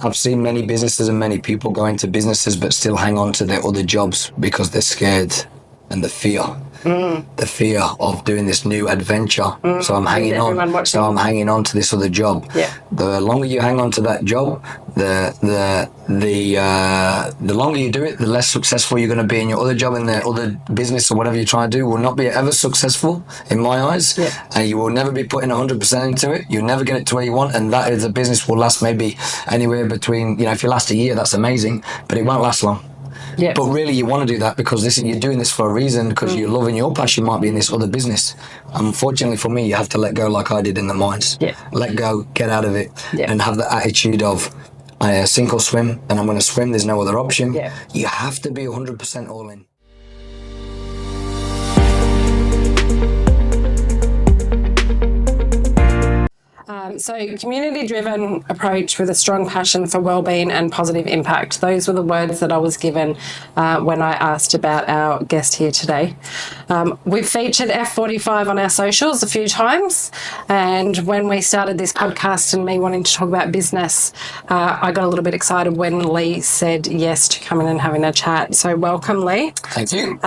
I've seen many businesses and many people go into businesses but still hang on to their other jobs because they're scared, and the fear of doing this new adventure. So I'm hanging on. So I'm hanging on to this other job. Yeah. The longer you hang on to that job, the longer you do it, the less successful you're going to be in your other job, and the other business or whatever you're trying to do will not be ever successful in my eyes. Yeah. And you will never be putting 100% into it. You'll never get it to where you want, and that is, a business will last maybe anywhere between, if you last a year, that's amazing, but it won't last long. Yeah. But really, you want to do that because you're doing this for a reason, because your love and your passion might be in this other business. Unfortunately for me, you have to let go, like I did in the mines. Yeah. Let go, get out of it, Yeah. and have the attitude of, I sink or swim, and I'm going to swim. There's no other option. Yeah. You have to be 100% all in. So community-driven approach with a strong passion for wellbeing and positive impact. Those were the words that I was given when I asked about our guest here today. We've featured F45 on our socials a few times, and when we started this podcast and me wanting to talk about business, I got a little bit excited when Lee said yes to coming and having a chat. So welcome, Lee. Thank you.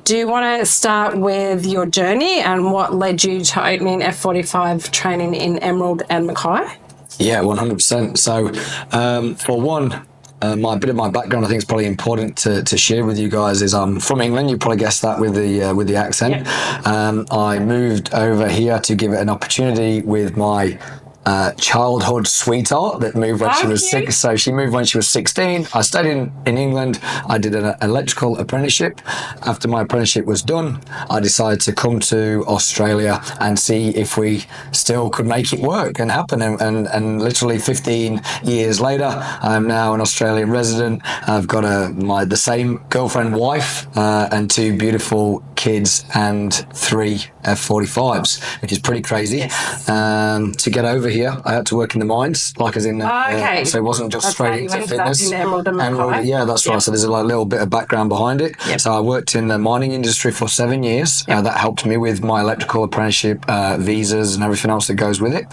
Do you want to start with your journey and what led you to opening F45 training in Emerald and Mackay? Yeah, 100%. So, for one, my background, I think, is probably important to share with you guys. Is I'm from England. You probably guessed that with the accent. Yep. I moved over here to give it an opportunity with my childhood sweetheart that moved when she was 6. So she moved when she was 16. I studied in England. I did an electrical apprenticeship. After my apprenticeship was done, I decided to come to Australia and see if we still could make it work and happen. And literally 15 years later, I'm now an Australian resident. I've got the same girlfriend, wife, and 2 beautiful kids and 3 F45s, which is pretty crazy. Yes. To get over here, I had to work in the mines, like as in, so it wasn't just straight into fitness. In Emerald and Mackay. Yeah, that's right. So there's a little bit of background behind it. Yep. So I worked in the mining industry for 7 years. That helped me with my electrical apprenticeship, visas and everything else that goes with it.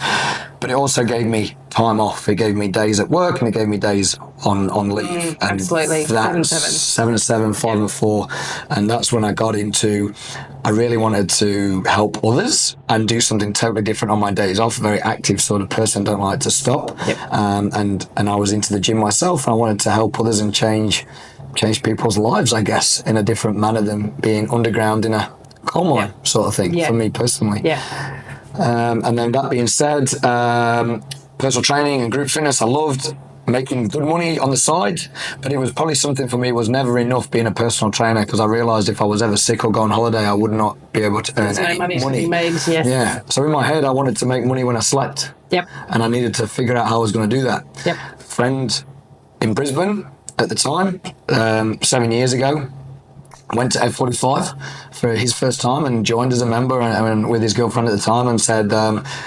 But it also gave me time off. It gave me days at work, and it gave me days on leave. And absolutely. 7 and 7. 7 and 7, 5 and 4. And that's when I got into, I really wanted to help others and do something totally different on my days off. A very active sort of person, don't like to stop. Yep. And I was into the gym myself, and I wanted to help others and change people's lives, I guess, in a different manner than being underground in a coal mine sort of thing, for me personally. Yeah. And then that being said, personal training and group fitness, I loved making good money on the side, but it was probably something for me. It was never enough being a personal trainer, because I realised if I was ever sick or go on holiday, I would not be able to earn any money. To be made, yes. Yeah. So in my head, I wanted to make money when I slept. Yep. And I needed to figure out how I was going to do that. Yep. Friend in Brisbane at the time, 7 years ago, went to F45 for his first time and joined as a member and with his girlfriend at the time, and said,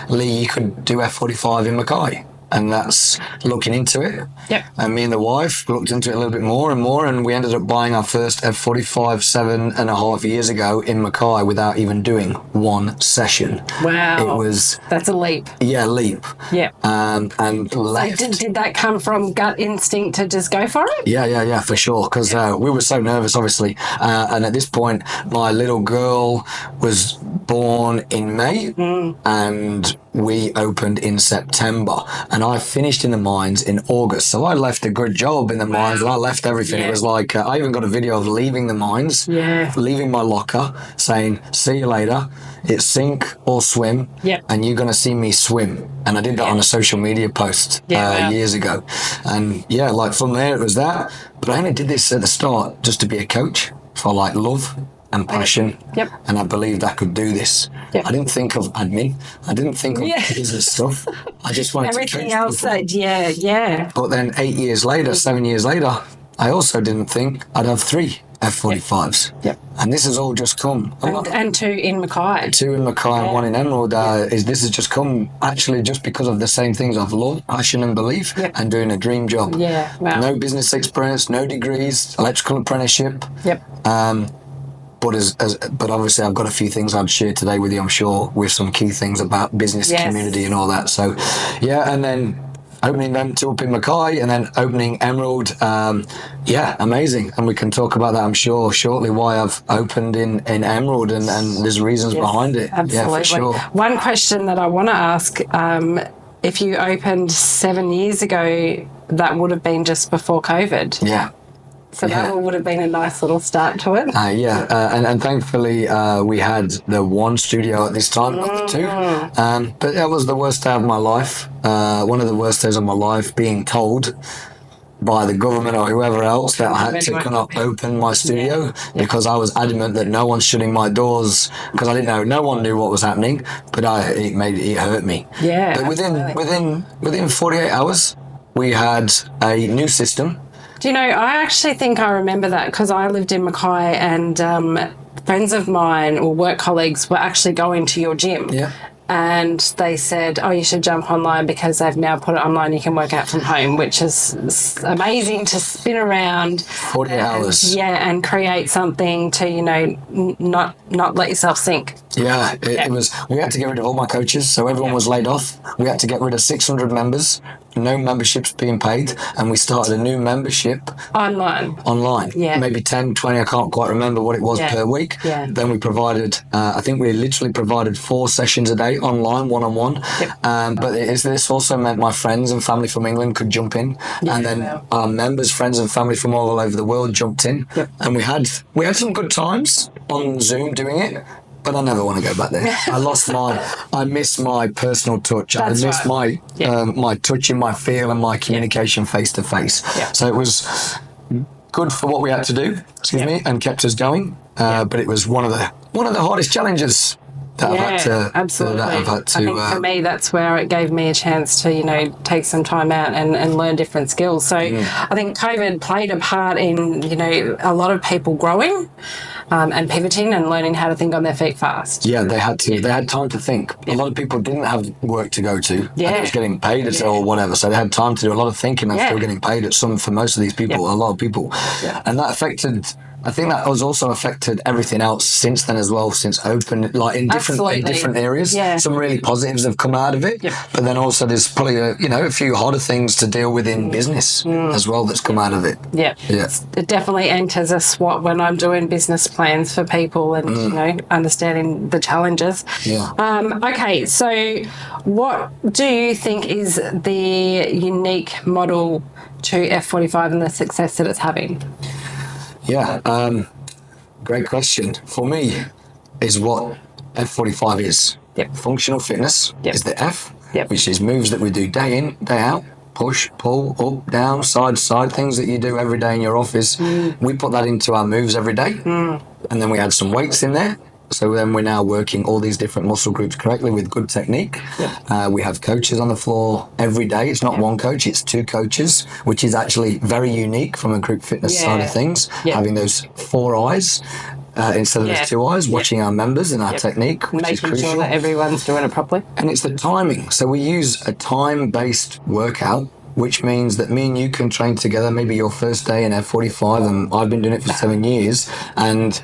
Lee, you could do F45 in Mackay. And that's looking into it. Yep. And me and the wife looked into it a little bit more and more, and we ended up buying our first F45 7.5 years ago in Mackay without even doing one session. Wow. That's a leap. Yeah, leap. Yeah. And left. Did that come from gut instinct to just go for it? Yeah, for sure. Because we were so nervous, obviously. And at this point, my little girl was born in May, and we opened in September, and I finished in the mines in August. So I left a good job in the mines, and I left everything. It was like, I even got a video of leaving the mines, leaving my locker, saying, see you later. It's sink or swim, and you're going to see me swim. And I did that on a social media post years ago. And like from there, it was that. But I only did this at the start just to be a coach for like love and passion, and I believed I could do this. I didn't think of admin. I didn't think of business stuff. I just wanted everything to else. But then 8 years later, 7 years later, I also didn't think I'd have 3 F45s. And this has all just come. And 2 in Mackay. 2 in Mackay and 1 in Emerald. This has just come actually just because of the same things I've loved, passion and belief, and doing a dream job. Wow. No business experience, no degrees, electrical apprenticeship. But obviously I've got a few things I'd share today with you, I'm sure, with some key things about business, community and all that. So, and then opening them two up in Mackay and then opening Emerald. Amazing. And we can talk about that, I'm sure, shortly, why I've opened in Emerald and there's reasons behind it. Absolutely. Yeah, for sure. One question that I want to ask, if you opened 7 years ago, that would have been just before COVID. Yeah. So that would have been a nice little start to it. And thankfully we had the one studio at this time, not the two. But that was the worst day of my life. One of the worst days of my life, being told by the government or whoever else that I had to cannot open my studio because I was adamant that no one's shutting my doors because I didn't know, no one knew what was happening, but it hurt me. Yeah. But within 48 hours, we had a new system. Do you know, I actually think I remember that because I lived in Mackay and friends of mine or work colleagues were actually going to your gym. Yeah. And they said, you should jump online because they've now put it online. You can work out from home, which is amazing to spin around 48 hours. Yeah, and create something to, not let yourself sink. Yeah, it was. We had to get rid of all my coaches, so everyone was laid off. We had to get rid of 600 members. No memberships being paid, and we started a new membership online. Yeah, maybe 10, 20. I can't quite remember what it was per week. Yeah. Then we provided. I think we literally provided 4 sessions a day online, one-on-one. But this also meant my friends and family from England could jump in, and then our members, friends, and family from all over the world jumped in, and we had some good times on Zoom doing it. But I never want to go back there. I miss my personal touch. I miss my touch and my feel and my communication face to face. So it was good for what we had to do, and kept us going. But it was one of the hardest challenges that I've had to. I think for me, that's where it gave me a chance to, take some time out and learn different skills. So I think COVID played a part in, a lot of people growing and pivoting and learning how to think on their feet fast. Yeah, they had to. They had time to think. A lot of people didn't have work to go to. Yeah. And it was getting paid or whatever. So they had time to do a lot of thinking and still getting paid for most of these people, a lot of people. Yeah. And that affected... I think that has also affected everything else since then as well, since open, like in different areas. Yeah. Some really positives have come out of it, but then also there's probably a few harder things to deal with in business as well that's come out of it. Yeah. It definitely enters a SWOT when I'm doing business plans for people and understanding the challenges. Yeah. Okay, so what do you think is the unique model to F45 and the success that it's having? Yeah, great question. For me, is what F45 is. Functional fitness is the F, which is moves that we do day in, day out. Push, pull, up, down, side, things that you do every day in your office. We put that into our moves every day. And then we add some weights in there. So then we're now working all these different muscle groups correctly with good technique. We have coaches on the floor every day. It's not one coach, it's 2 coaches, which is actually very unique from a group fitness side of things. Having those 4 eyes instead of those 2 eyes, watching our members and our technique, which is crucial. Making sure that everyone's doing it properly. And it's the timing. So we use a time-based workout, which means that me and you can train together, maybe your first day in F45, and I've been doing it for 7 years, and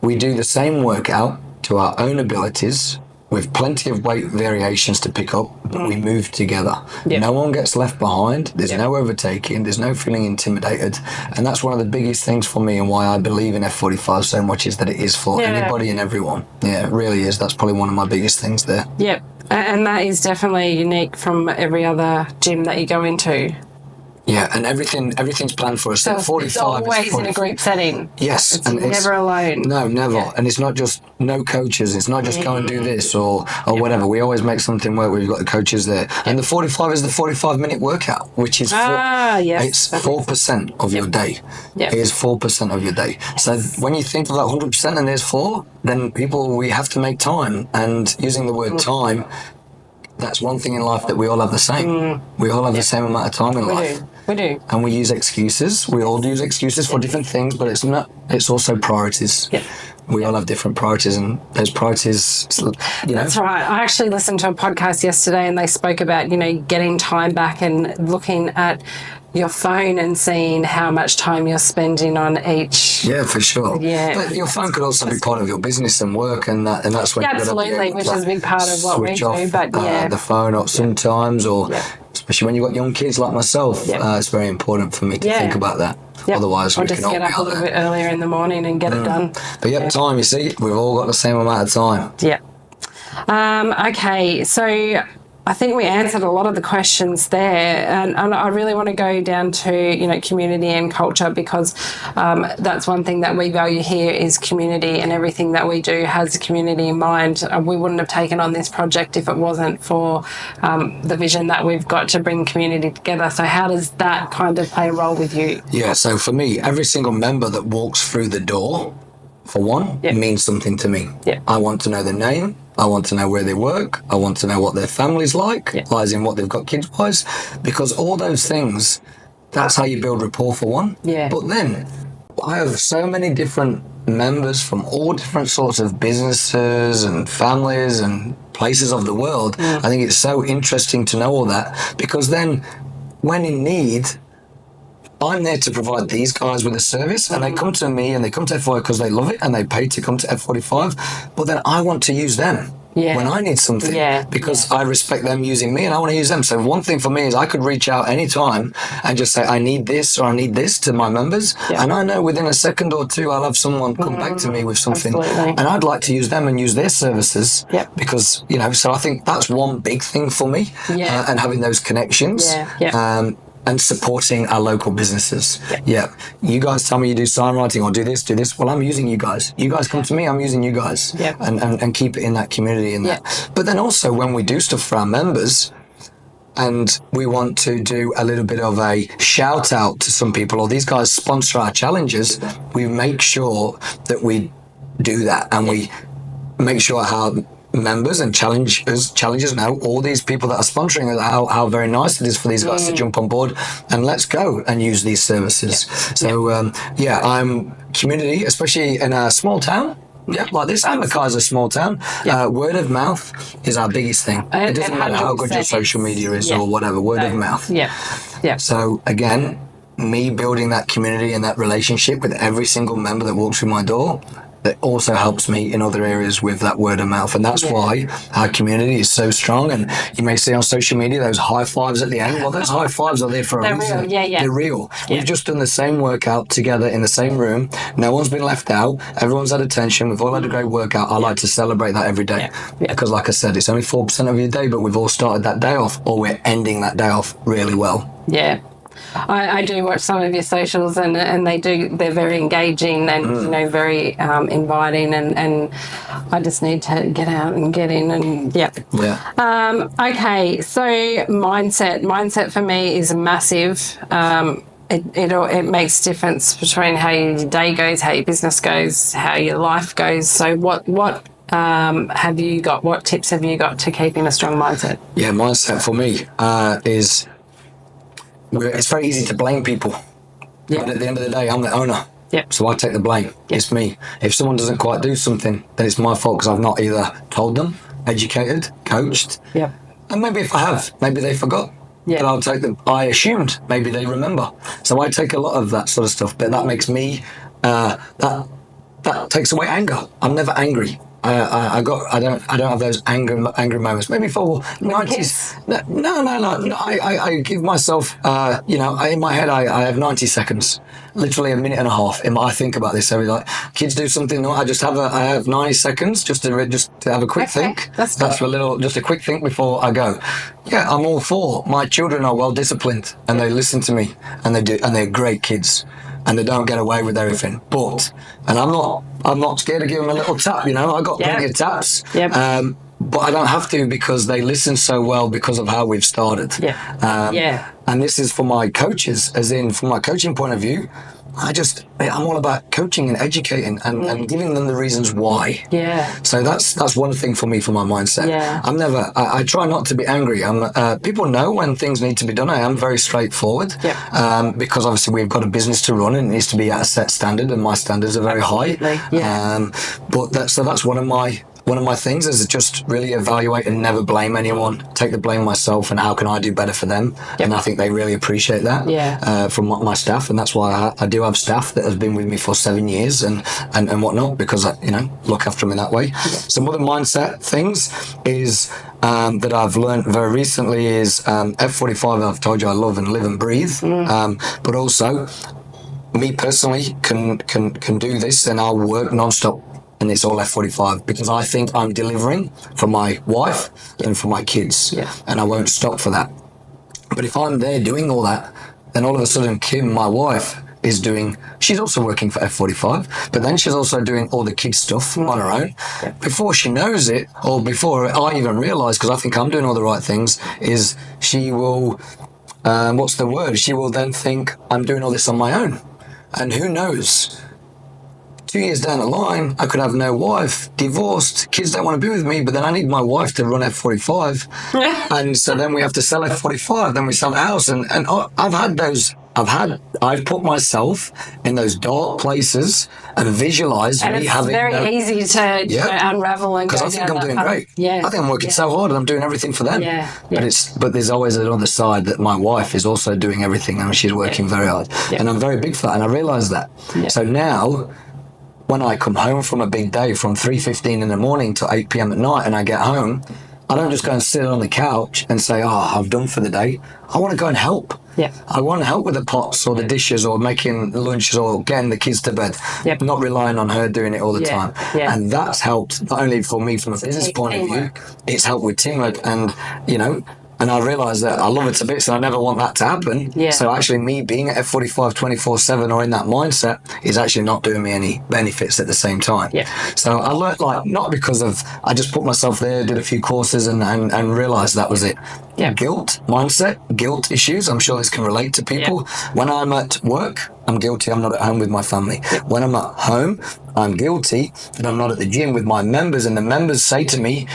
we do the same workout to our own abilities with plenty of weight variations to pick up, but we move together. No one gets left behind. There's no overtaking. There's no feeling intimidated. And that's one of the biggest things for me and why I believe in F45 so much is that it is for anybody and everyone. Yeah, it really is. That's probably one of my biggest things there. Yep. And that is definitely unique from every other gym that you go into. Yeah, and everything's planned for us. So 45 it's always in a group setting. Yes. It's never alone. No, never. Yeah. And it's not just no coaches. It's not just go and do this or whatever. We always make something work. We've got the coaches there. And the 45 is the 45-minute workout, which is it's 4% of your day. It is 4% of your day. So when you think of that 100% and there's 4, then we have to make time. And using the word time, that's one thing in life that we all have the same. We all have the same amount of time in life. We do. And we use excuses. We all use excuses for different things, but it's also priorities. We all have different priorities, and those priorities, That's right. I actually listened to a podcast yesterday and they spoke about, getting time back and looking at your phone and seeing how much time you're spending on each. Yeah, for sure. Yeah. But your phone could also be part of your business and work and that's when absolutely, which is a big part of what we do. But the phone up sometimes or especially when you've got young kids like myself. It's very important for me to think about that. Otherwise, or we just can all get be up a out little there. bit earlier in the morning and get it done. But time, you see, we've all got the same amount of time. Yeah. Okay, so I think we answered a lot of the questions there, and I really want to go down to community and culture, because that's one thing that we value here is community, and everything that we do has community in mind. We wouldn't have taken on this project if it wasn't for the vision that we've got to bring community together. So how does that kind of play a role with you? Yeah, so for me, every single member that walks through the door, for one, means something to me. I want to know their name. I want to know where they work. I want to know what their family's like, as in what they've got kids-wise, because all those things, that's how you build rapport, for one. But then, I have so many different members from all different sorts of businesses and families and places of the world. I think it's so interesting to know all that, because then, when in need, I'm there to provide these guys with a service, and they come to me and they come to F45 because they love it and they pay to come to F45. But then I want to use them when I need something, because I respect them using me and I want to use them. So one thing for me is I could reach out anytime and just say, I need this or I need this to my members. And I know within a second or two, I'll have someone come back to me with something. And I'd like to use them and use their services because, so I think that's one big thing for me, and having those connections. And supporting our local businesses. You guys tell me you do sign writing or do this. Well, I'm using you guys. You guys come to me, I'm using you guys. And keep it in that community and that. But then also when we do stuff for our members and we want to do a little bit of a shout out to some people, or these guys sponsor our challenges, we make sure that we do that, and we make sure how members and challengers know all these people that are sponsoring it, how very nice it is for these guys to jump on board and let's go and use these services. So I'm community, especially in a small town. Like this. Amakai is a small town. Word of mouth is our biggest thing. It doesn't matter how good your social media is or whatever. Word of mouth. So again, me building that community and that relationship with every single member that walks through my door, that also helps me in other areas with that word of mouth. And that's why our community is so strong. And you may see on social media those high fives at the end. Well, those high fives are there for a reason. They're real. We've just done the same workout together in the same room. No one's been left out. Everyone's had attention. We've all had a great workout. I like to celebrate that every day. Because like I said, it's only 4% of your day, but we've all started that day off, or we're ending that day off really well. I do watch some of your socials, and they're very engaging and very inviting, and I just need to get out and get in and okay, so mindset for me is massive. It makes a difference between how your day goes, how your business goes, how your life goes. So what have you got? What tips have you got to keeping a strong mindset? Mindset for me is it's very easy to blame people. But at the end of the day, I'm the owner. So I take the blame. It's me. If someone doesn't quite do something, then it's my fault because I've not either told them, educated, coached. And maybe if I have, maybe they forgot. But I'll take them. I assumed, maybe they remember. So I take a lot of that sort of stuff. But that makes me, that takes away anger. I'm never angry. I don't have those angry moments. Maybe for 90s. No. I give myself, in my head, I have 90 seconds, literally a minute and a half. I think about this every day. Kids do something, I have 90 seconds just to have a quick think. That's just a quick think before I go. I'm all for my children are well disciplined and they listen to me and they're great kids. And they don't get away with everything. And I'm not scared to give them a little tap, I got plenty of taps. But I don't have to because they listen so well because of how we've started. And this is for my coaches, as in from my coaching point of view, I'm all about coaching and educating and giving them the reasons why. So that's one thing for me for my mindset. I try not to be angry. People know when things need to be done. I am very straightforward. Because obviously we've got a business to run and it needs to be at a set standard, and my standards are very high. So that's one of my one of my things is just really evaluate and never blame anyone. Take the blame myself and how can I do better for them. And I think they really appreciate that from my staff, and that's why I do have staff that has been with me for 7 years and whatnot, because I look after them in that way. Some other mindset things is that I've learned very recently is F45. I've told you I love and live and breathe, but also me personally can do this, and I'll work non-stop, and it's all F45 because I think I'm delivering for my wife and for my kids, and I won't stop for that. But if I'm there doing all that, then all of a sudden Kim, my wife, she's also working for F45, but then she's also doing all the kids stuff on her own. Before she knows it, or before I even realise, because I think I'm doing all the right things, is she will, what's the word? She will then think I'm doing all this on my own. And who knows? 2 years down the line, I could have no wife, divorced, kids don't want to be with me, but then I need my wife to run F45. And so then we have to sell F45, then we sell the house. And I've had those, I've put myself in those dark places and visualised me having... And it's very easy to unravel and go because I think I'm doing great. I think I'm working so hard and I'm doing everything for them. But there's always another side that my wife is also doing everything and she's working very hard. And I'm very big for that, and I realise that. So now, when I come home from a big day from 3:15 in the morning to 8 p.m. at night and I get home, I don't just go and sit on the couch and say, I'm done for the day. I want to go and help. I want to help with the pots or the dishes or making lunches or getting the kids to bed, not relying on her doing it all the time. And that's helped not only for me from a business point of view, it's helped with teamwork, and and I realise that I love it to bits and I never want that to happen. So actually me being at F45 24/7 or in that mindset is actually not doing me any benefits at the same time. So I learned, not because of, I just put myself there, did a few courses and realised that was it. Guilt, mindset, guilt issues. I'm sure this can relate to people. When I'm at work, I'm guilty I'm not at home with my family. When I'm at home, I'm guilty that I'm not at the gym with my members, and the members say to me,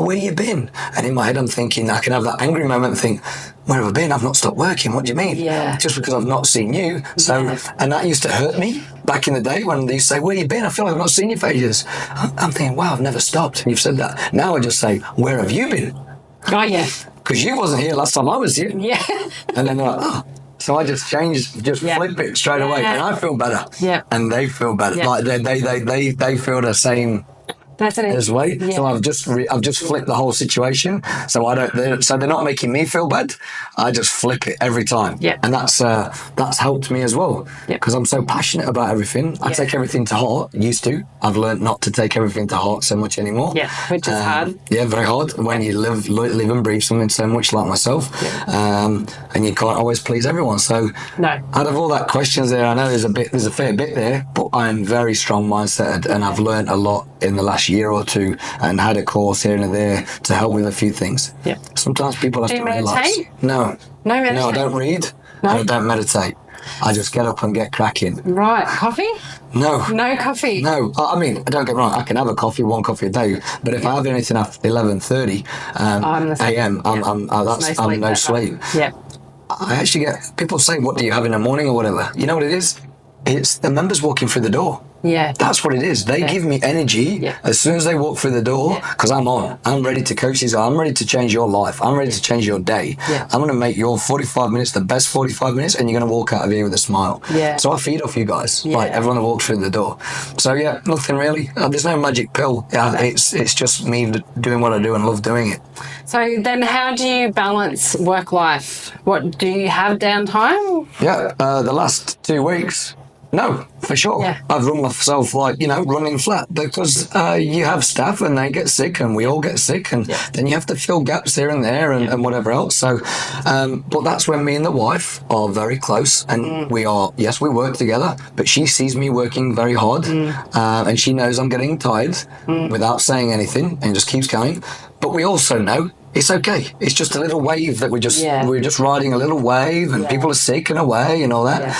where you been? And in my head I'm thinking, I can have that angry moment and think, where have I been? I've not stopped working. What do you mean? Just because I've not seen you. So, and that used to hurt me back in the day when they say, where you been? I feel like I've not seen you for ages. I'm thinking, wow, I've never stopped. And you've said that. Now I just say, where have you been? Because you wasn't here last time I was here. And then they're like, so I just flip it straight away, and I feel better. And they feel better. Like they feel the same as way. So I've just flipped the whole situation. So they're not making me feel bad. I just flip it every time. And that's helped me as well, because I'm so passionate about everything. I take everything to heart. Used to. I've learned not to take everything to heart so much anymore. Which is hard. Very hard when you live and breathe something so much like myself. And you can't always please everyone. So out of all that questions there, I know there's a fair bit there, but I'm very strong mindset, and I've learned a lot in the last year or two, and had a course here and there to help with a few things. Sometimes people have to realise. No, I don't read. And I don't meditate. I just get up and get cracking. Right. Coffee? No. No coffee? No. I mean, don't get me wrong, I can have one coffee a day, but if I have anything after 11:30 a.m., I'm no sleep. I actually get people say, what do you have in the morning or whatever? You know what it is? It's the members walking through the door. That's what it is. They give me energy as soon as they walk through the door, because I'm ready to coach these. I'm ready to change your life. I'm ready to change your day. I'm going to make your 45 minutes the best 45 minutes, and you're going to walk out of here with a smile. So I feed off you guys, like everyone that walks through the door. So nothing really. There's no magic pill. It's just me doing what I do and love doing it. So then how do you balance work life? What, do you have downtime? The last 2 weeks. No, for sure. I've run myself running flat, because you have staff and they get sick and we all get sick, and then you have to fill gaps here and there and whatever else. So, but that's when me and the wife are very close, and we work together, but she sees me working very hard, and she knows I'm getting tired without saying anything, and just keeps going. But we also know it's okay. It's just a little wave that we're just riding a little wave, and people are sick and away and all that.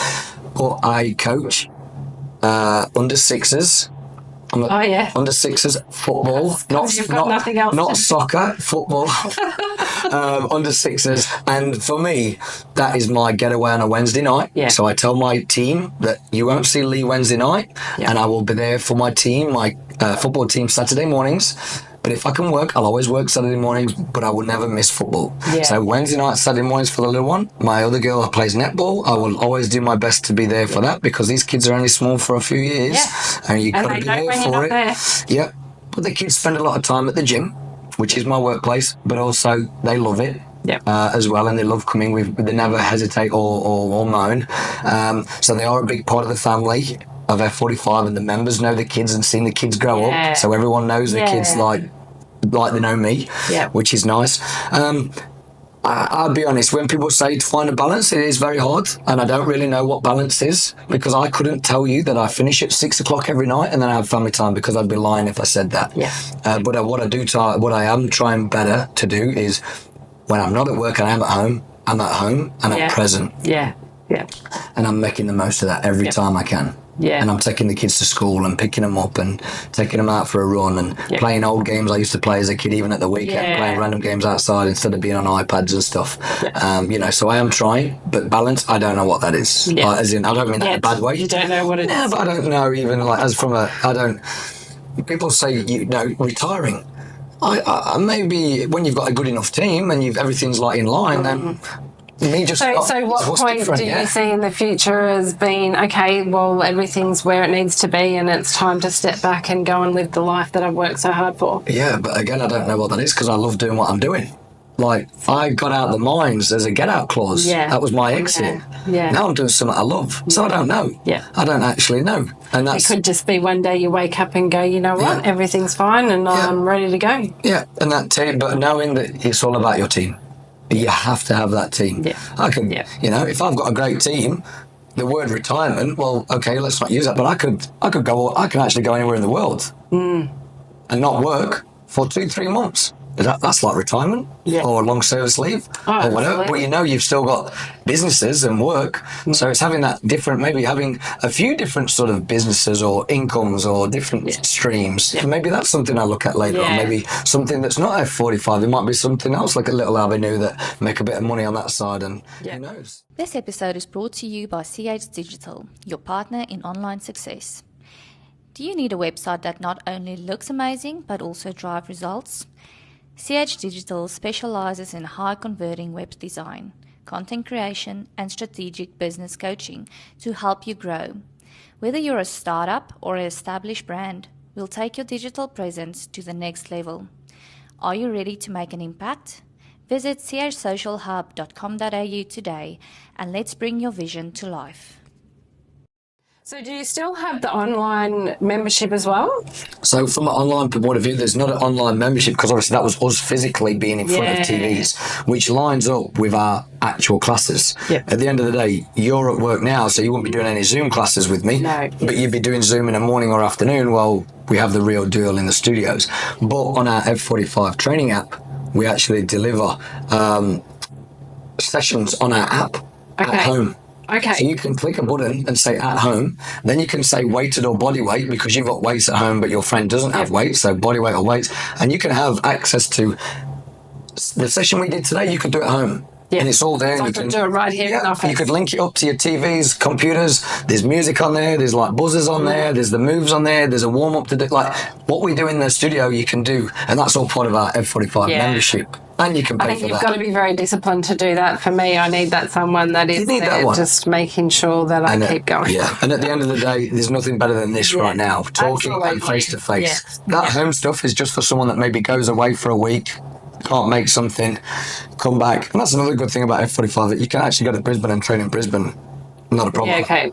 But I coach under sixes Oh, yeah. Under sixes football, You've got nothing else not to- soccer, football. Under sixes, and for me, that is my getaway on a Wednesday night. Yeah. So I tell my team that you won't see Lee Wednesday night, Yeah. and I will be there for my team, my football team, Saturday mornings. But if I can work, I'll always work Saturday mornings, but I will never miss football. Yeah. So Wednesday night, Saturday mornings for the little one. My other girl plays netball. I will always do my best to be there for that, because these kids are only small for a few years. Yeah. And you got to they be know there when you're for not it. there. Yeah. But the kids spend a lot of time at the gym, which is my workplace, but also they love it. Yeah. As well, and they love coming. They never hesitate or moan. So they are a big part of the family of F45, and the members know the kids and seen the kids grow Yeah. up. So everyone knows the kids like they know me, Yeah. which is nice. I'll be honest, when people say to find a balance, it is very hard, and I don't really know what balance is, because I couldn't tell you that I finish at 6 o'clock every night and then I have family time, because I'd be lying if I said that. Yeah. But what I am trying better to do is, when I'm not at work and I'm at home and I'm present. Yeah. Yeah. And I'm making the most of that every time I can. Yeah. And I'm taking the kids to school and picking them up and taking them out for a run and playing old games I used to play as a kid, even at the weekend, playing random games outside instead of being on iPads and stuff. Yeah. So I am trying, but balance, I don't know what that is. Yeah. As in, I don't mean that in a bad way. You don't know what it is. Yeah, but I don't know even people say, retiring. I maybe when you've got a good enough team and everything's like in line, then me just. So what point do you see in the future as being, okay, well, everything's where it needs to be and it's time to step back and go and live the life that I've worked so hard for? Yeah, but again, I don't know what that is, because I love doing what I'm doing. Like, I got out the mines as a get-out clause. Yeah. That was my exit. Yeah. Now I'm doing something I love, so I don't know. Yeah. I don't actually know. And It could just be one day you wake up and go, you know what, everything's fine and I'm ready to go. Yeah, and that team, but knowing that it's all about your team. You have to have that team. Yeah. I can, if I've got a great team, the word retirement, well, okay, let's not use that, but I can actually go anywhere in the world and not work for 2-3 months. That's like retirement or long service leave or whatever. Absolutely. But you've still got businesses and work. So it's having that different, maybe having a few different sort of businesses or incomes or different streams. Yeah. Maybe that's something I'll look at later on. Maybe something that's not F45. It might be something else, like a little avenue that make a bit of money on that side, and who knows. This episode is brought to you by CH Digital, your partner in online success. Do you need a website that not only looks amazing but also drives results? CH Digital specializes in high-converting web design, content creation, and strategic business coaching to help you grow. Whether you're a startup or an established brand, we'll take your digital presence to the next level. Are you ready to make an impact? Visit chsocialhub.com.au today and let's bring your vision to life. So do you still have the online membership as well? So from an online point of view, there's not an online membership, because obviously that was us physically being in front of TVs, which lines up with our actual classes. Yep. At the end of the day, you're at work now, so you won't be doing any Zoom classes with me. No. But you'd be doing Zoom in the morning or afternoon while we have the real deal in the studios. But on our F45 training app, we actually deliver sessions on our app at home. Okay. So you can click a button and say at home, then you can say weighted or body weight, because you've got weights at home but your friend doesn't have weights, so body weight or weights, and you can have access to the session we did today. You could do it at home. Yeah. And it's all there. So I can do it right here in the office. You could link it up to your TVs, computers. There's music on there. There's like buzzers on there. There's the moves on there. There's a warm up to do. Like what we do in the studio, you can do, and that's all part of our F45 membership. And you can pay for that. I think you've got to be very disciplined to do that. For me, I need that someone that is there just making sure that I keep going. Yeah, and at the end of the day, there's nothing better than this right now, talking and face to face. That home stuff is just for someone that maybe goes away for a week, can't make something, come back. And that's another good thing about F45, that you can actually go to Brisbane and train in Brisbane. Not a problem. Yeah, okay.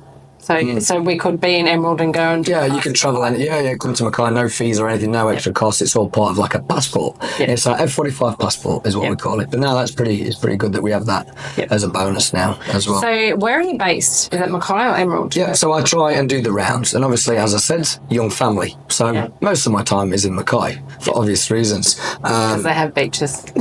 So we could be in Emerald and go and... Yeah, you can travel and come to Mackay, no fees or anything, no extra costs. It's all part of like a passport. Yeah. It's our F45 passport is what we call it. But now it's pretty good that we have that as a bonus now as well. So where are you based? Is it Mackay or Emerald? Yeah, so I try and do the rounds. And obviously, as I said, young family. So most of my time is in Mackay for obvious reasons. Because they have beaches.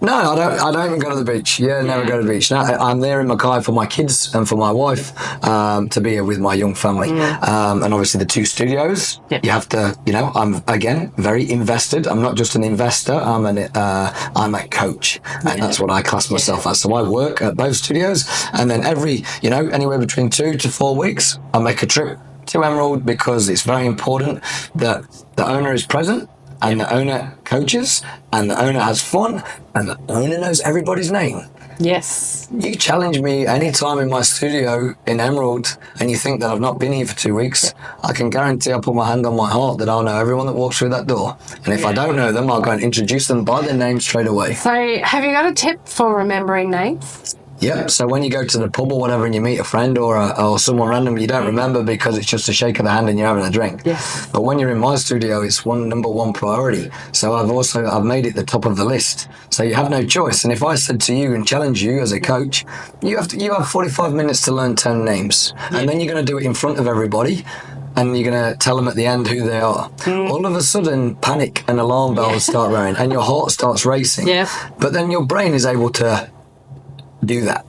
No, I don't even go to the beach. Never go to the beach. No, I'm there in Mackay for my kids and for my wife to be beer with my young family. And obviously the 2 studios, you have to, I'm, again, very invested. I'm not just an investor, I'm a coach. And that's what I class myself as. So I work at both studios, and then every, anywhere between 2 to 4 weeks, I make a trip to Emerald, because it's very important that the owner is present, and the owner coaches, and the owner has fun, and the owner knows everybody's name. Yes. You challenge me anytime in my studio in Emerald, and you think that I've not been here for 2 weeks, I can guarantee, I'll put my hand on my heart, that I'll know everyone that walks through that door. And if I don't know them, I'll go and introduce them by their name straight away. So have you got a tip for remembering names? Yep. So when you go to the pub or whatever and you meet a friend or someone random, you don't remember because it's just a shake of the hand and you're having a drink. Yes. But when you're in my studio, it's number one priority. So I've made it the top of the list. So you have no choice. And if I said to you and challenge you as a coach, you have 45 minutes to learn 10 names, and then you're going to do it in front of everybody. And you're going to tell them at the end who they are. All of a sudden, panic and alarm bells start ringing, and your heart starts racing. Yeah. But then your brain is able to do that.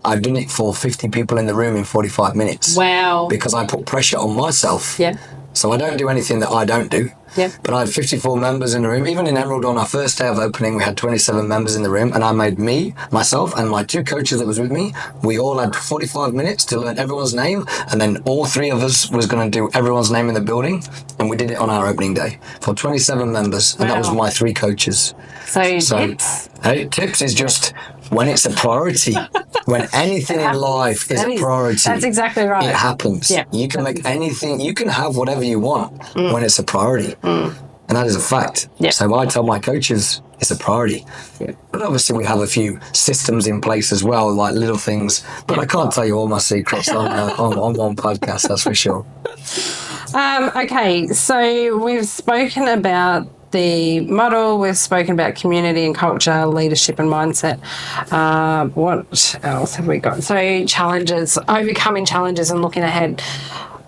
I've done it for 50 people in the room in 45 minutes. Wow. Because I put pressure on myself. Yeah. So I don't do anything that I don't do. Yeah. But I had 54 members in the room. Even in Emerald, on our first day of opening, we had 27 members in the room, and I made myself, and my 2 coaches that was with me, we all had 45 minutes to learn everyone's name, and then all 3 of us was going to do everyone's name in the building, and we did it on our opening day for 27 members, and that was my 3 coaches. So tips? Tips is just when it's a priority. When anything in life is a priority, that's exactly right. It happens. Yeah. You can make anything, you can have whatever you want when it's a priority. And that is a fact. Yeah. So I tell my coaches it's a priority. Yeah. But obviously we have a few systems in place as well, like little things. But I can't tell you all my secrets on one podcast, that's for sure. Okay, so we've spoken about the model, we've spoken about community and culture, leadership and mindset. What else have we got? So challenges, overcoming challenges and looking ahead.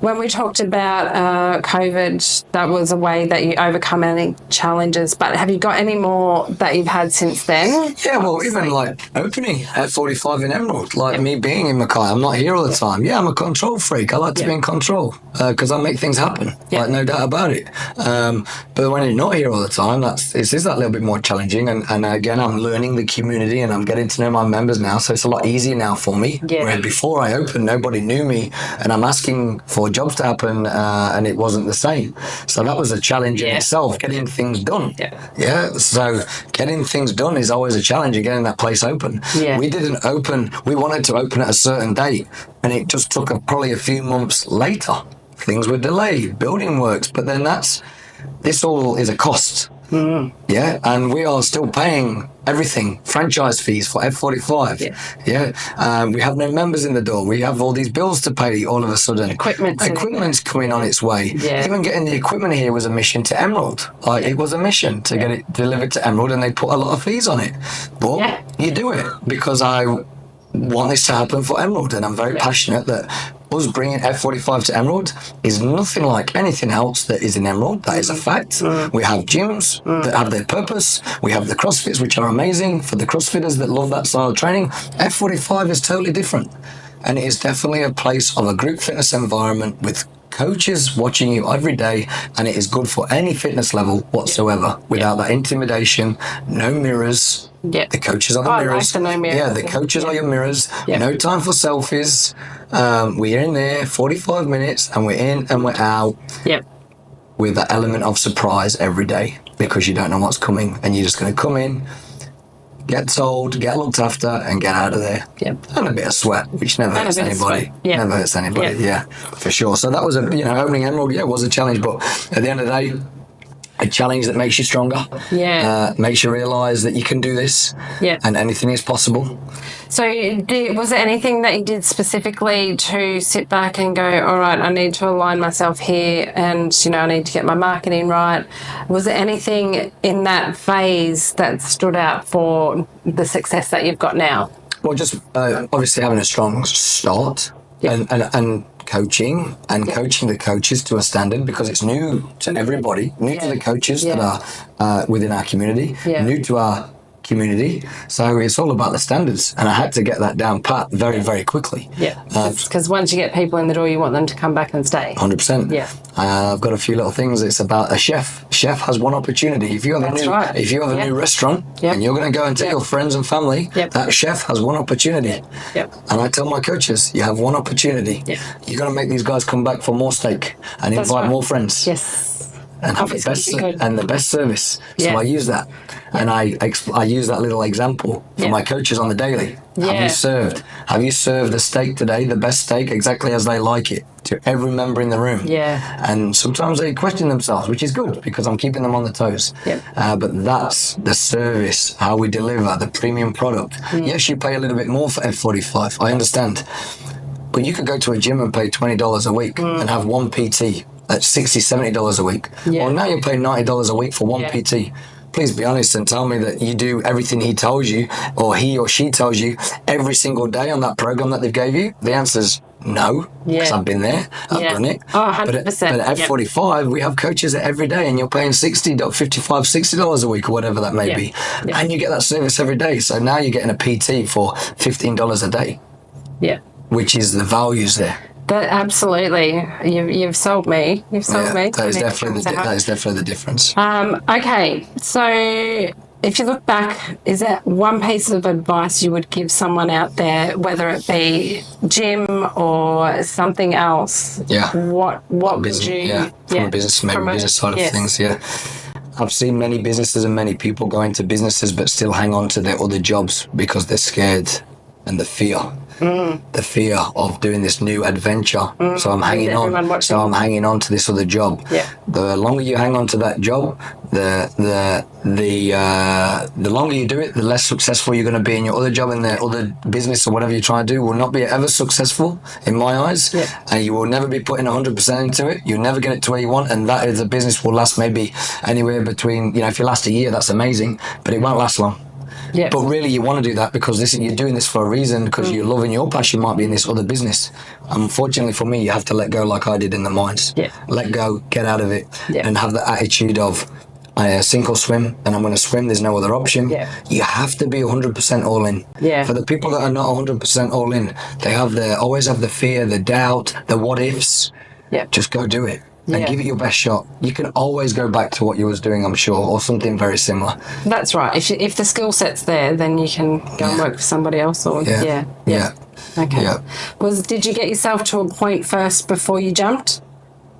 When we talked about COVID, that was a way that you overcome any challenges, but have you got any more that you've had since then? Yeah, well, even like opening at 45 in Emerald, like me being in Mackay, I'm not here all the time. Yeah, I'm a control freak. I like to be in control because I make things happen, like no doubt about it. But when you're not here all the time, it is that little bit more challenging. And again, I'm learning the community and I'm getting to know my members now, so it's a lot easier now for me. Yeah. Where before I opened, nobody knew me, and I'm asking for jobs to happen, and it wasn't the same. So that was a challenge in itself, getting things done. So getting things done is always a challenge, and getting that place open. We didn't open, we wanted to open at a certain date, and it just took probably a few months later. Things were delayed, building works, but then this all is a cost. And we are still paying everything, franchise fees for F45. We have no members in the door. We have all these bills to pay all of a sudden. Equipment's coming on its way. Even getting the equipment here was a mission to Emerald. It was a mission to get it delivered to Emerald, and they put a lot of fees on it. But you do it because I want this to happen for Emerald, and I'm very passionate that us bringing F45 to Emerald is nothing like anything else that is in Emerald. That is a fact. We have gyms that have their purpose. We have the CrossFits, which are amazing for the CrossFitters that love that style of training. F45 is totally different, and it is definitely a place of a group fitness environment with coaches watching you every day, and it is good for any fitness level whatsoever without that intimidation. No mirrors. The coaches are the mirrors. Like the no mirrors. The coaches are your mirrors. No time for selfies. We're in there 45 minutes, and we're in and we're out with that element of surprise every day, because you don't know what's coming, and you're just going to come in, get told, get looked after, and get out of there. And a bit of sweat, which never hurts anybody. Never hurts anybody. For sure. So that was opening Emerald. Was a challenge, but at the end of the day, a challenge that makes you stronger. Makes you realise that you can do this. And anything is possible. So was there anything that you did specifically to sit back and go, all right, I need to align myself here, and I need to get my marketing right? Was there anything in that phase that stood out for the success that you've got now? Well, just obviously having a strong start and coaching coaching the coaches to a standard, because it's new to everybody, new to the coaches that are within our community, new to our community. So it's all about the standards. And I had to get that down pat very, very quickly. Yeah. Because once you get people in the door, you want them to come back and stay. 100%. Yeah. I've got a few little things. It's about a chef. Chef has one opportunity. If you have a new restaurant and you're going to go and tell your friends and family, that chef has one opportunity. Yep. And I tell my coaches, you have one opportunity. Yep. You're going to make these guys come back for more steak and invite more friends. Yes. And have the best service. So I use that. And I use that little example for my coaches on the daily. Yeah. Have you served the steak today, the best steak, exactly as they like it, to every member in the room? Yeah. And sometimes they question themselves, which is good because I'm keeping them on the toes. Yep. But that's the service, how we deliver the premium product. Yes, you pay a little bit more for F45, I understand. But you could go to a gym and pay $20 a week and have one PT at $60, $70 a week. Yeah. Well, now you're paying $90 a week for one PT. Please be honest and tell me that you do everything he tells you, or he or she tells you every single day on that program that they've gave you. The answer's no, because I've been there, I've done it. Oh, 100%. But at F45, we have coaches that every day, and you're paying $55, $60 a week, or whatever that may be. Yeah. And you get that service every day. So now you're getting a PT for $15 a day. Yeah. Which is the values there. That absolutely, you've sold me. You've sold me. That is definitely the difference. Okay, so if you look back, is there one piece of advice you would give someone out there, whether it be gym or something else? Yeah. What would you? Yeah, from a business, maybe business side of things. Yeah. I've seen many businesses and many people go into businesses but still hang on to their other jobs because they're scared and the fear. The fear of doing this new adventure. So I'm hanging on. So I'm hanging on to this other job. Yeah. The longer you hang on to that job, the longer you do it, the less successful you're going to be in your other job, and the other business or whatever you're trying to do will not be ever successful in my eyes. Yeah. And you will never be putting 100% into it. You'll never get it to where you want, and that is a business will last maybe anywhere between, if you last a year, that's amazing, but it won't last long. Yeah. But really, you want to do that because you're doing this for a reason, because your love and your passion might be in this other business. Unfortunately for me, you have to let go like I did in the mines. Yeah. Let go, get out of it, and have the attitude of, I sink or swim, and I'm going to swim. There's no other option. Yeah. You have to be 100% all in. Yeah. For the people that are not 100% all in, they always have the fear, the doubt, the what ifs. Yeah. Just go do it. And give it your best shot. You can always go back to what you was doing, I'm sure, or something very similar. That's right. If the skill set's there, then you can go and work for somebody else. Or Yeah. Okay. Yeah. Did you get yourself to a point first before you jumped?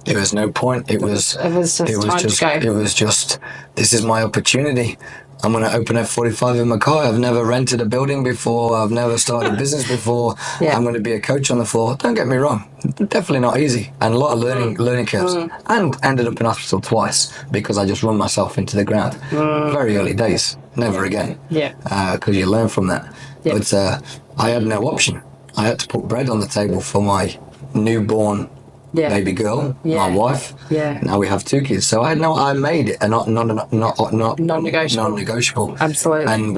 There was no point. It was just time to go. It was just, this is my opportunity. I'm going to open F45 in Mackay. I've never rented a building before. I've never started a business before. Yeah. I'm going to be a coach on the floor. Don't get me wrong. Definitely not easy. And a lot of learning curves. And ended up in hospital twice because I just run myself into the ground. Very early days. Never again. Yeah. Because you learn from that. Yeah. But I had no option. I had to put bread on the table for my newborn baby girl, my wife. Yeah. Now we have 2 kids. So I made it a non-negotiable. Absolutely. And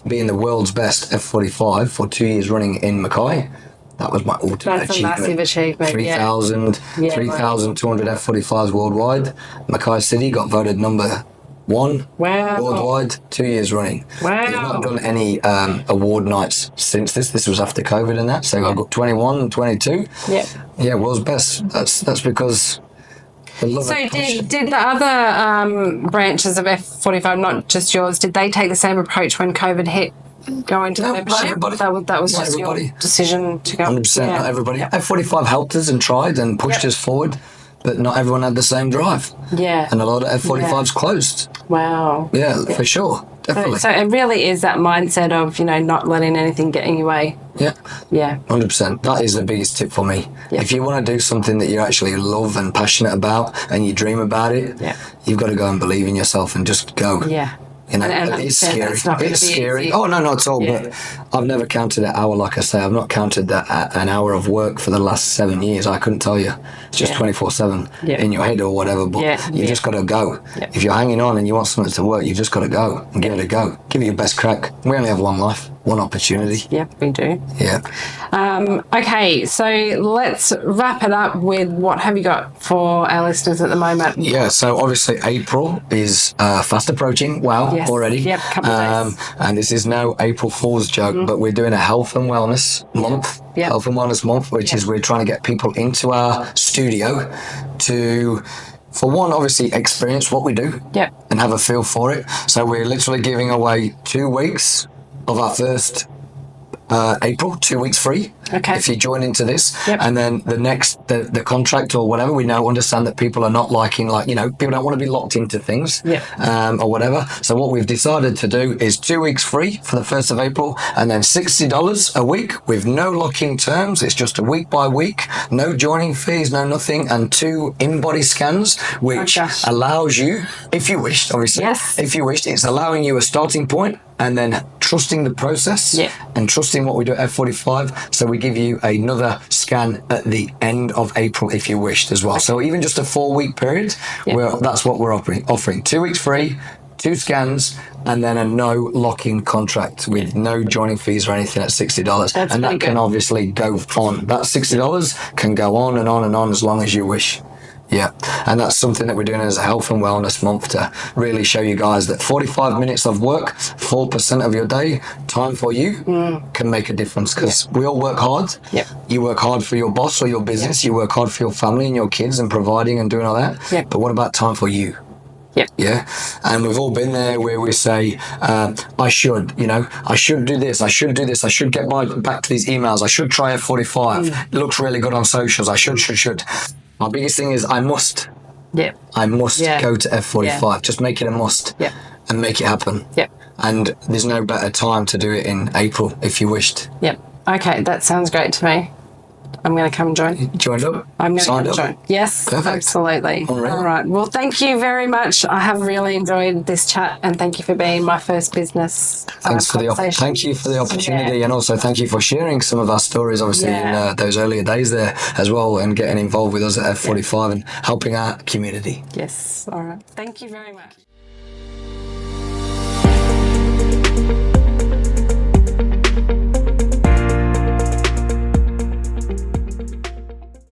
being the world's best F45 for 2 years running in Mackay, that was my ultimate That's achievement. a massive achievement. 3,200 F45s worldwide. Mackay City got voted number 1 worldwide 2 years running. Wow. They've not done any award nights since this. This was after COVID and that. So I got 21 and 22. Yeah. Yeah, world's best. That's because the love. So did the other branches of F45, not just yours, did they take the same approach when COVID hit? Going to the membership? Everybody. That was just your decision to go. 100%. Not everybody. F45 helped us and tried and pushed us forward, but not everyone had the same drive. Yeah. And a lot of F45s closed. Wow. Yeah, for sure. Definitely. So it really is that mindset of, not letting anything get in your way. Yeah. Yeah. 100%. That is the biggest tip for me. Yeah. If you want to do something that you actually love and passionate about and you dream about it, you've got to go and believe in yourself and just go. Yeah. And it's scary. It's scary. Easy. Oh, no, not at all. Yeah. But I've never counted an hour, like I say. I've not counted that an hour of work for the last 7 years. I couldn't tell you. It's just 24/7 in your head or whatever. But you just got to go. Yeah. If you're hanging on and you want something to work, you've just got to go and give it a go. Give it your best crack. We only have one life. one opportunity. Yep, we do. Yeah. Okay, so let's wrap it up with what have you got for our listeners at the moment? Yeah, so obviously April is fast approaching. Wow, Yes. already. Yep, couple of days. And this is no April Fool's joke, but we're doing a health and wellness month. Yep. Health and wellness month, which is we're trying to get people into our studio to, for one, obviously experience what we do. Yep. And have a feel for it. So we're literally giving away 2 weeks of our first April, 2 weeks free. Okay. If you join into this, Yep. and then the contract or whatever, we now understand that people are not liking, people don't want to be locked into things, Yep. or whatever. So what we've decided to do is 2 weeks free for the 1st of April, and then $60 a week with no locking terms. It's just a week by week, no joining fees, no nothing, and 2 in-body scans, which gosh. allows you, if you wished, obviously, Yes. if you wished, it's allowing you a starting point and then trusting the process Yeah. and trusting what we do at F45. So we give you another scan at the end of April if you wished as well. So even just a 4-week period, that's what we're offering. 2 weeks free, 2 scans, and then a no lock-in contract with no joining fees or anything at $60. That's and that pretty can good. obviously go on. That $60 can go on and on and on as long as you wish. Yeah, and that's something that we're doing as a health and wellness month to really show you guys that 45 minutes of work, 4% of your day, time for you, can make a difference, because we all work hard. Yep. You work hard for your boss or your business, you work hard for your family and your kids and providing and doing all that. Yep. But what about time for you? Yep. Yeah, and we've all been there where we say, I should do this, I should do this, I should get back to these emails, I should try F45, it looks really good on socials, I should. My biggest thing is I must Yep. Yeah. go to F45. Yeah. Just make it a must. Yep. And make it happen. Yep. And there's no better time to do it in April if you wished. Yep. Okay, that sounds great to me. I'm going to come and join. Joined up? I'm going to come Signed and up? join. Yes, Perfect. absolutely. Unreal. All right. Well, thank you very much. I have really enjoyed this chat, and thank you for being my first business. Thank you for the opportunity, and also thank you for sharing some of our stories, obviously, in those earlier days there as well, and getting involved with us at F45 and helping our community. Yes. All right. Thank you very much.